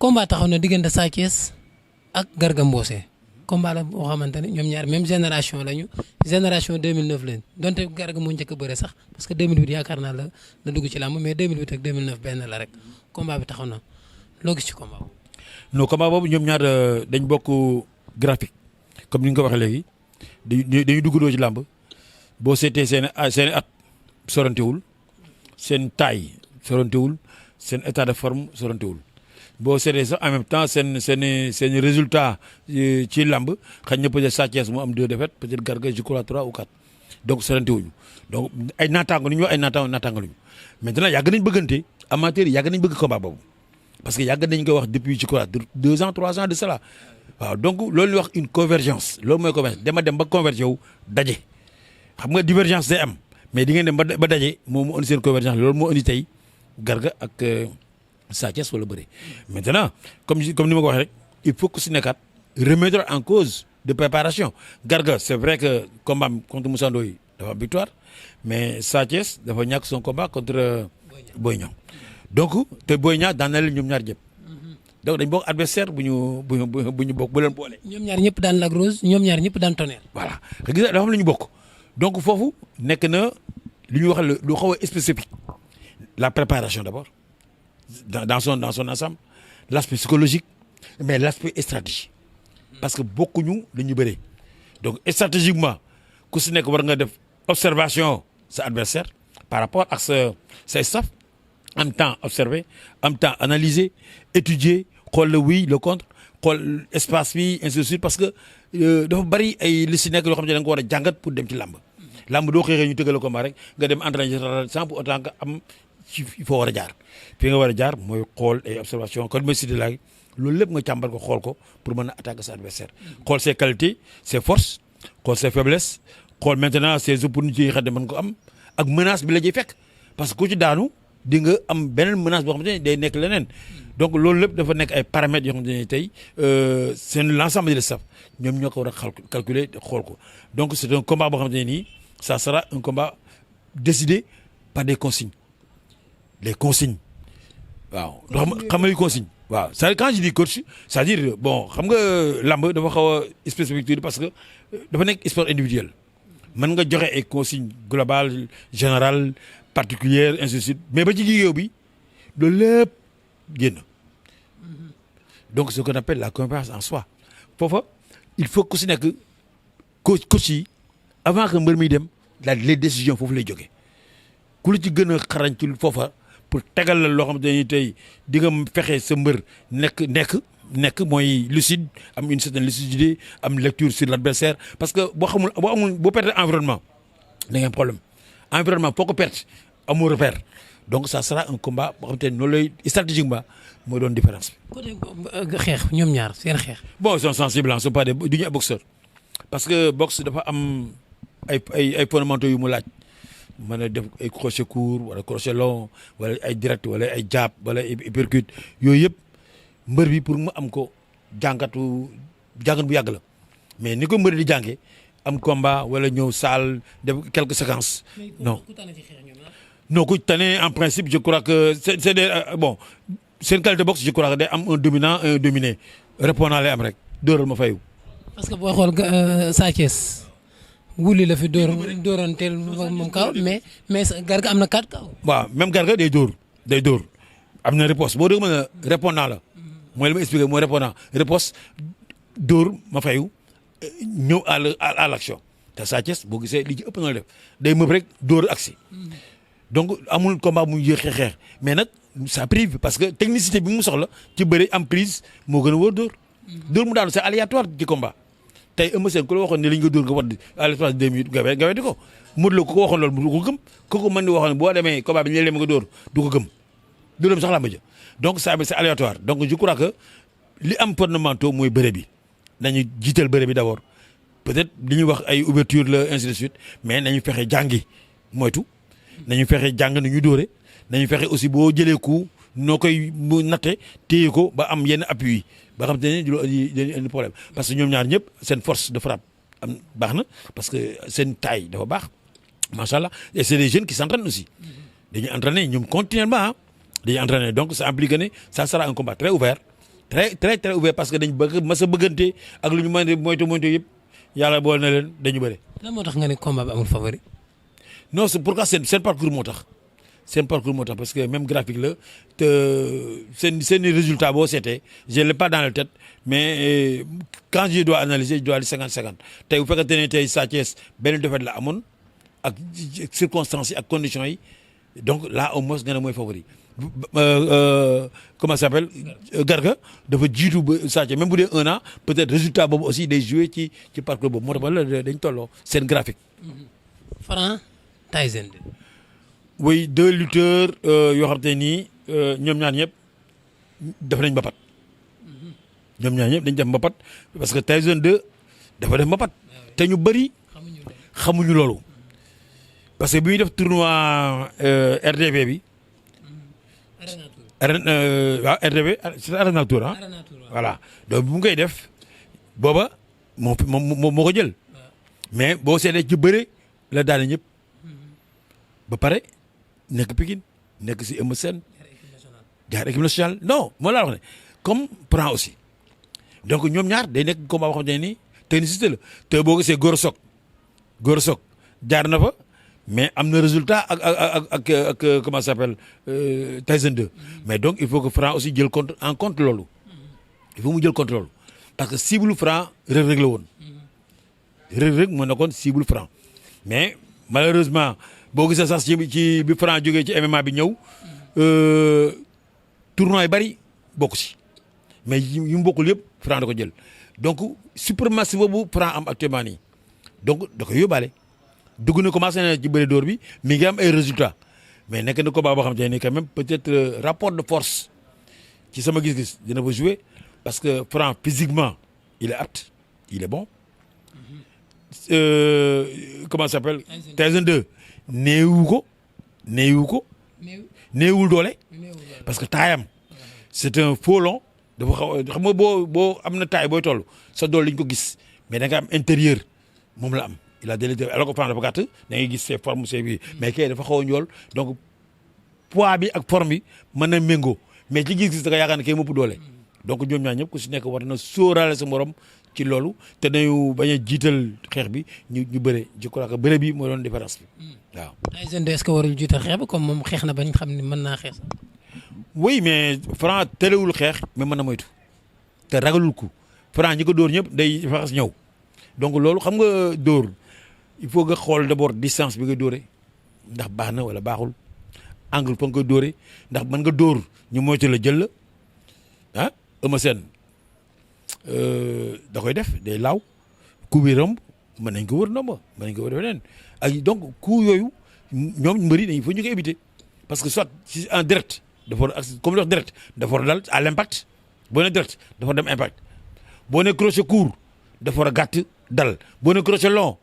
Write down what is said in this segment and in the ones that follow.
combat taxaw na diggante Sa Thiès ak Garga Mbossé combat la boo xamante ne ñoom ñaar même génération lañu génération 2009 lañ donte Garga moo njëkk a bëre sax parce que 2008 yaakaar naa la dugg ci làmb mais 2008 ak 2009 benn la rek combat bi taxaw na loo gis ci combat boobu. non combat boobu ñoom ñaar dañ bokk graphique comme ni nga ko waxee léegi dañuy duggandoo ci làmb boo seetee seen at sorantewul seen taille sorantewul seen état de forme sorantewul boo seetee sax en même temps seen résultat ci làmb xëy na peut-être Sa Thiès mu am 2 défaites peut-être Garga je crois 3 ou 4 donc sorantewuñu donc ay naataango ni ñu wax ay naataango luñu maintenant yàgg nañ bëggante amateurs yi yàgg nañ bëgg combat boobu parce que yàgg nañ ko wax depuis je crois 2 ans 3 ans de cela waaw donc loolu ñuy wax une convergence loolu mooy convergence dem ba converger wu daje xam nga divergence day am mais di ngeen dem ba daje moom mu indi seen convergence loolu moo indi tey Garga ak Sa Thiès wala bëri maintenant comme ni ma ko waxee rek il faut que si nekkaat remettre en cause de préparation Garga c'est vrai que combat contre Moussa Ndoye dafa am victoire mais Sa Thiès dafa ñàkk son combat contre Boy Niang donc te Boy Niang daan na leen ñoom ñaar ñëpp donc dañ bokk adversaire bu ñu bokk bu leen boole. ñoom ñaar ñëpp daan Lac Rose ñoom ñaar ñëpp daan Tonnerre. voilà gis nga dafa am lu ñu bokk donc foofu nekk na li ñuy wax lu xaw a spécifique la préparation d'abord dans son ensemble l'aspect psychologique mais l'aspect stratégique parce que bokkuñu lu ñu bëree donc stratégiquement ku si nekk war nga def observation sa adversaire par rapport ak sa staff en même temps observer en même temps analyser étudier xool le oui le contre xool espace bi ainsi de suite parce que dafa bari ay li si nekk yoo xam ne da nga ko war a jàngat pour dem ci làmb doo xëy ñu tëggal combat rek nga dem entraîner sans pour autant que am ci foo war a jaar fi nga war a jaar mooy xool ay observation kon ma cité laag loolu lépp nga càmbar ko xool ko pour mën a attaquer sa adversaire xool ses qualités ses forces xool ses faiblesses xool maintenant ses opportunités yi xam ne mën ko am ak menace bi la ciy fekk parce que ku ci daanu di nga am beneen menace boo xamante ne day nekk leneen donc loolu lépp dafa nekk ay paramètres yoo xamante ne tey c'est l'ensemble de staff ñoom ñoo ko war a calculer xool ko donc c'est un combat boo xamante ne nii ça sera un combat décidé par des consignes les consignes waaw xam nga consigne waaw c'est quand je dis coach c'est-à-dire bon xam nga lamb dafa xaw a spécifique parce que dafa nekk sport individuel mën nga joxe ay consignes globales générales particulières ainsi de suite mais ba ci géew bi loolu lépp génn donc ce qu'on appelle la confiance en soi foofa il faut que su nekk coach yi avant que mbër mi dem les décisions foofu lay jógee ku la ci gën a xarañ ci foofa pour tegal la loo xamante ne tey di nga fexe sa mbër nekk mooy lucide am une certaine lucidité am lecture sur l'adversaire parce que boo perdre environnement da ngay am problème environnement foo ko perte amoo repère donc ça sera un combat boo xamante ne noonu lay stratégiquement mooy doon différence bi. côté xeex ñoom ñaar seen xeex. bon ils sont sensibles sont pas du ñu ay boxeur parce que boxe dafa am ay fondamentaux yu mu laaj. mën a def ay crochet court wala crochet long wala ay direct wala ay jab wala ay uppercut yooyu yëpp mbër bi pour mu am ko jàngat bu yàgg la mais ni ko mbër di jàngee am combat wala ñëw salle def quelques séquences non ku tane en principe je crois que c'est des bon seen qualité boxe je crois que day am un dominant un dominé répondant lay am rek dóoral ma fayu parce que boo xool Sa Thiès wuli la fi dóoranteel moom kaw mais Garga am na 4 kaw. waaw même Garga day dóor am na riposte boo dégg mën a répondant la mooy li ma expliqué mooy répondant riposte dóor ma fayu ñëw à l'action te Sa Thiès boo gisee li ci ëpp na def day mëb rek dóor aksi donc amul combat mu yéex xeex mais nag ça prive parce que technicité bi mu soxla ci bëri am prise moo gën a wóor dóor mu daanu c'est aléatoire ci combat. tey Eumeu Sène ku la waxoon ne li ñu ko dóor nga wadd à l'espace de 2 minutes nga weddi ko Modou Lo ku ko waxoon loolu du ko gëm ku ko mën di waxoon boo demee combat bi ñu leen nga dóor du ko gëm du dem sax làmb ja donc ça c'est aléatoire donc je crois que li am fondamentaux mooy bëre bi nañu jiital bëre bi d'abord peut-être li ñuy wax ay ouverture la ainsi de suite mais nañu fexe jàngi moytu nañu fexe jàng nu ñu dóore nañu fexe aussi boo jëlee coup noo koy mu natte téye ko ba am yenn appui yi ba xam te ne du indi problème parce que ñoom ñaar ñëpp seen force de frappe am baax na parce que seen taille dafa baax macha allah et c'est des jeunes qui s'entraînent aussi dañuy entraîner ñoom continuellement dañuy entraîner donc ça implique ne ça sera un combat très ouvert très très très ouvert parce que dañ bëgg mas a bëggante ak lu ñu mën a moytu yëpp yàlla boole na leen dañu bëre. lan moo tax nga ne combat bi amul favori. non c'est pourquoi seen parcours moo tax seen parcours moo tax parce que même graphique la te seen résultat boo seetee je l'ai pas dans la tête mais quand je dois analyser je dois aller 50-50 tey bu fekkente ne tey Sa Thiès benn défaite la amoon ak circonstances yi ak conditions yi donc là au moins nga ne mooy favori. Comment ça s'appelle Garga dafa jiitu ba Sa Thiès même bu dee 1 an peut-être résultat boobu aussi day joué ci parcours boobu moo tax wala dañ tolloo seen graphique. Franc Tyson 2. oui 2 lutteurs yoo xam te nii ñoom ñaar ñëpp def nañ mbapat ñoom ñaar ñëpp dañ def mbapat parce que Tyson 2 dafa def mbapat te ñu bëri xamuñu loolu parce que bi ñuy def tournoi RDV bi. waaw RDV c'est Arena Tour ah. voilà donc bu mu koy def booba moo ko jël mais boo seetee ci bëre la daane ñëpp ba pare nekk Pikine nekk si Eumeu Sène jaar équipe nationale non moo laa wax ne comme Franc aussi donc ñoom ñaar day nekk combat boo xamante ne nii technicité la te boo gisee Gora Sock jaar na fa mais am na résultat ak comment ça s'appelle Tyson 2 mais donc il faut que Franc aussi jël en compte loolu il faut mu jël compte loolu parce que cible Franc Reug Reug la woon Reug Reug moo nekkoon cible Franc mais malheureusement boo gisee sax ci bi Franc jógee ci MMA bi ñëw tournoi yu bari bokk ci mais yu mu bokkul yëpp Franc da ko jël donc suprématie boobu Franc am actuellement nii donc da koy yóbbaale. dugg na commencé na ci bëri dóor bi mi ngi am ay résultats mais nekk na combat boo xam te ne quand même peut-être rapport de force ci sama gis-gis dina fa jouer parce que Franc physiquement il est apte il est bon comment ça s'appelle Tyson 2 néewul doole parce que taayam c'est un faux long dafa xaw xam nga boo am na taay booy toll sa doole liñ ko gis mais da nga am intérieur moom la am. il a délété alors que Franc dafa gàtt da ngay gis ses formes ses bi mais kay dafa xaw a njool donc poids bi ak forme bi mën na méngoo mais ci gis-gis da nga yaakaar ne kay mëpp doole donc ñoom ñaar ñëpp ku si nekk war na sóoraale sa morom ci loolu te nañu bañ a jiital xeex bi ñu bëre je crois que bëre bi moo doon différence bi waaw. Tyson 2 est-ce que warul jiital xeex bi comme moom xeex na bañ xam ne mën naa xeex. oui mais Franc terewul xeex mais mën na moytu te ragalul ko Franc ñi ko dóor ñëpp day faxas ñëw donc loolu xam nga dóor. il faut nga xool d'abord distance bi nga dóore ndax baax na wala baaxul angle fa nga koy dóore ndax mën nga dóor ñu moytu la jël la ah Eumeu Sène da koy def day laaw coup bi romb mën nañ ko wër ndomba mën nañ ko wër leneen ak donc coup yooyu ñoom mbëri dañ fa ñu koy éviter parce que soit si en direct dafa war comme wax direct dafa war a dal à l'impact boo ne direct dafa war dem impact boo ne crochet court dafa war a gàtt dal boo ne crochet long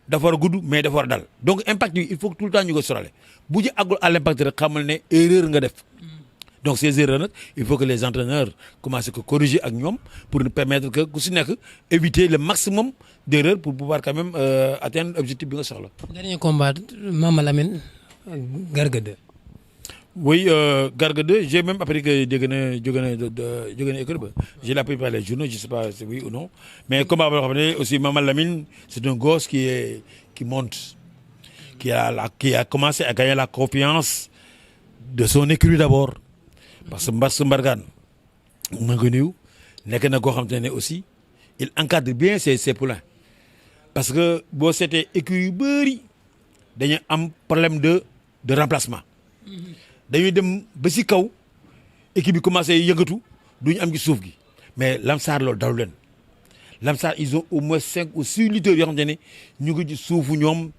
dafa war a gudd mais dafa war a dal donc impact bi il faut que tout le temps ñu ko sorale bu ci àggul à l'impact rek xamal ne erreur nga def donc ces erreurs nag il faut que les entraîneurs commencent ko corriger ak ñoom pour nous permettre que ku si nekk éviter le maximum d'erreurs pour pouvoir quand même atteindre objectif bi nga soxla. dernier combat Mama Lamine Garga 2. oui Garga 2 j'ai même appris que jóge na école ba je l'ai appris par les journaux je sais pas si oui ou non mais combat boo xam ne aussi Mama Lamine c'est un gosse qui monte qui a commencé à gagner la confiance de son écurie d'abord parce que Mbargane ma ngi ko nuyu nekk na koo xam te ne aussi il encadre bien ses poulains parce que boo seetee écurie yu bëri dañuy am problème de remplacement dañuy dem ba si kaw équipe bi commencé yëngatu duñu am ci suuf gi mais Lamsar loolu dalu leen Lamsar ils ont au moins 5 ou 6 lutteurs yoo xamante ne ñu ngi ci suufu ñoom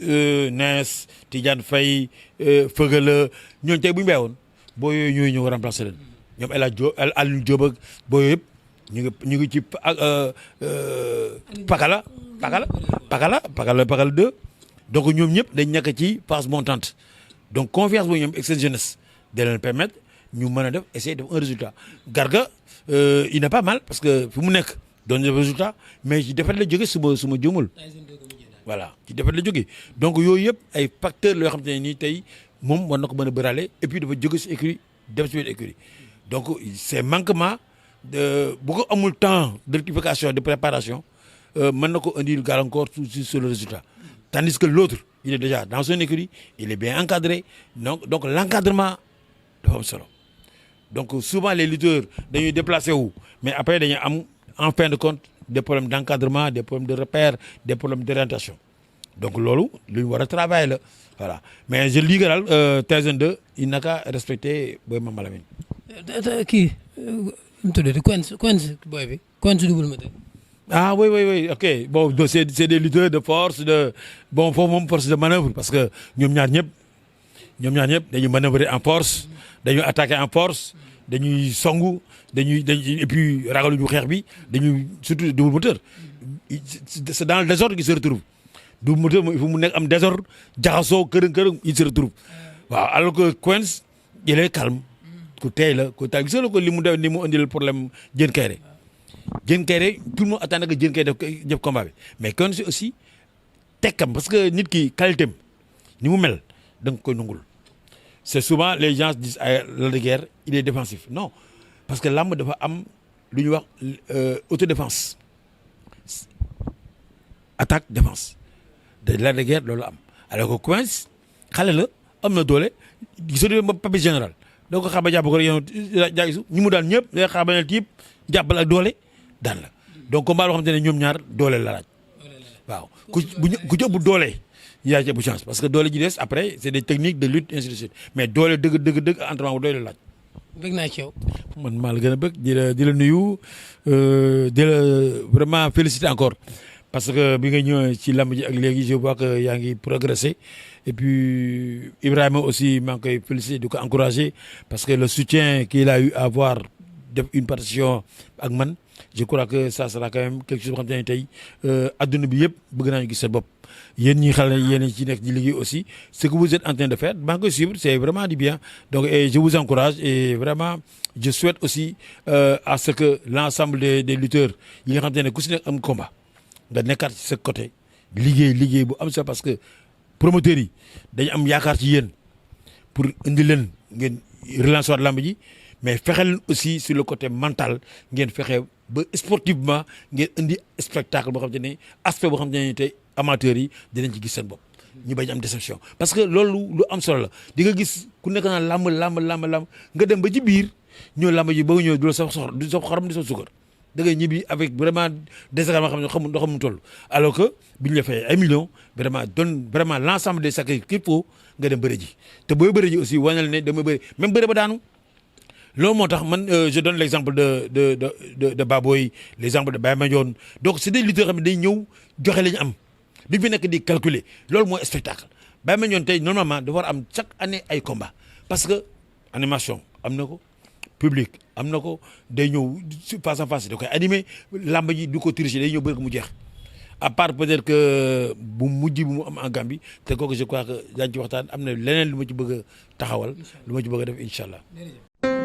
Nees Tidiane Faye Fëgala ñooñu tey bu ñu bàyyiwoon boo yooyu ñooy ñëw remplacer leen ñoom El Hadj Diop Aliou Diop ak boo yooyu yëpp ñu ngi ci Pakala 2 donc ñoom ñëpp dañ nekk ci phase montante donc confiance boobu ñoom ak seen jeunesse da leen permettre ñu mën a def essayer def un résultat Garga il n'est pas mal parce que fu mu nekk doon def résultat mais ci defet la jóge suma jëmul voilà ci defet la jóge donc yooyu yëpp ay facteurs la yoo xam te ne nii tey moom war na ko mën a bërale et puis dafa jóge si écurie def si benn écurie donc c'est manquement bu ko amul temps de rectification de préparation mën na ko indil gàllankoor sur le résultat tandis que l'autre il est déjà dans son écurie il est bien encadré donc l'encadrement dafa am solo donc souvent les lutteurs dañuy déplacé wu mais après dañuy am en fin de compte des problèmes d'encadrement des problèmes de repère des problèmes d'orientation donc loolu lu ñu war a travailler la voilà mais je dis que daal Tyson 2 il n'a qu'à respecter Boy Mama Lamine. kii nu mu tuddati Quench boy bi Quench Double Moteur. Ah oui, ok. Bon, c'est des lutteurs de force, bon, force de manœuvre, parce que nous dañuy manœuvrer en force, dañuy attaquer en force, dañuy songu, et puis ragaluñu xeex bi, dañuy surtout Double Moteur. C'est dans le désordre qu'il se retrouve. Double Moteur, il faut mu nekk am désordre, jaxasoo kërëng il se retrouve. Waaw, alors que Quench, il est calme. Ku tey la, ku tey gisoo ko li mu indi le problème Diène Kaïré. Diène Kaïré tout le monde attendait que Diène Kaïré def combat bi mais Quench aussi tekkam parce que nit ki qualité am ni mu mel da nga koy nangul c'est souvent les gens disent ay Lac de Guiers il est défensif non parce que làmb dafa am lu ñuy wax autodéfense attaque défense de Lac de Guiers loolu am alors que Quench xale la am na doole gisoo ba papi général doo ko xaaba jàpp ko yow jaagisu ñu mu daan ñëpp day xaaba ne tiib jàppal ak doole daan la donc combat boo xamante ne ñoom ñaar doole la laaj waaw ku ci ëpp doole yaa ci ëpp chance parce que doole ji des après c'est des techniques de lutte ainsi de suite mais doole dëgg entraînement bu doole la laaj. bëgg naa ci yow. man maa la gën a bëgg di la nuyu di la vraiment féliciter encore parce que bi nga ñëw ci lamb ji ak léegi je vois que yaa ngi progresser et puis Ibrahima aussi maa ngi koy féliciter di ko encourager parce que le soutien qu'il a eu à avoir def une partition ak man je crois que ça sera quand même quelque chose boo xam ne tey adduna bi yëpp bëgg naa ñu gis seen bopp yéen ñi xale yéen ci nekk di liggéey aussi ce que vous êtes en train de faire maa ngi koy suivre c'est vraiment du bien donc et je vous encourage et vraiment je souhaite aussi à ce que l'ensemble des lutteurs yi nga xam te ne ku si nekk am combat nga nekkaat ci sa côté liggéey bu am solo parce que promoteurs yi dañu am yaakaar ci yéen pour indi leen ngeen relancer waat lamb ji mais fexeel aussi sur le côté mental ngeen fexe ba sportivement ngeen indi spectacle boo xam te ne aspect boo xam te ne tey amateurs yi dinañ ci gis seen bopp ñu bañ am déception parce que loolu lu am solo la di nga gis ku nekk naa lamb nga dem ba ci biir ñëw lamb ji ba ñëw du la sa xorom di sa sukkar da ngay ñibbi avec vraiment désagrément xam ne xamul toll alors que bi ñu la fayee ay millions vraiment donne vraiment l'ensemble des sacrifices qu'il faut nga dem bëri ji te booy bëri ji aussi wanal ne dama bëri même bëri ba daanu loolu moo tax man je donne l'exemple de Baboy l'exemple de Baye Mandione donc c'est des lutteurs xam ne day ñëw joxe la ñu am bi fi nekk di calculer loolu mooy spectacle Baye Mandione tey normalement dafa war am chaque année ay combat parce que animation am na ko public am na ko day ñëw face à face da koy animé lamb ji du ko tricher day ñëw bëri ko mu jeex à part peut-être que bu mujj bu mu am en Gambie te kooku je crois que daañu ci waxtaan am na leneen lu ma ci bëgg a taxawal lu ma ci bëgg a def incha allah.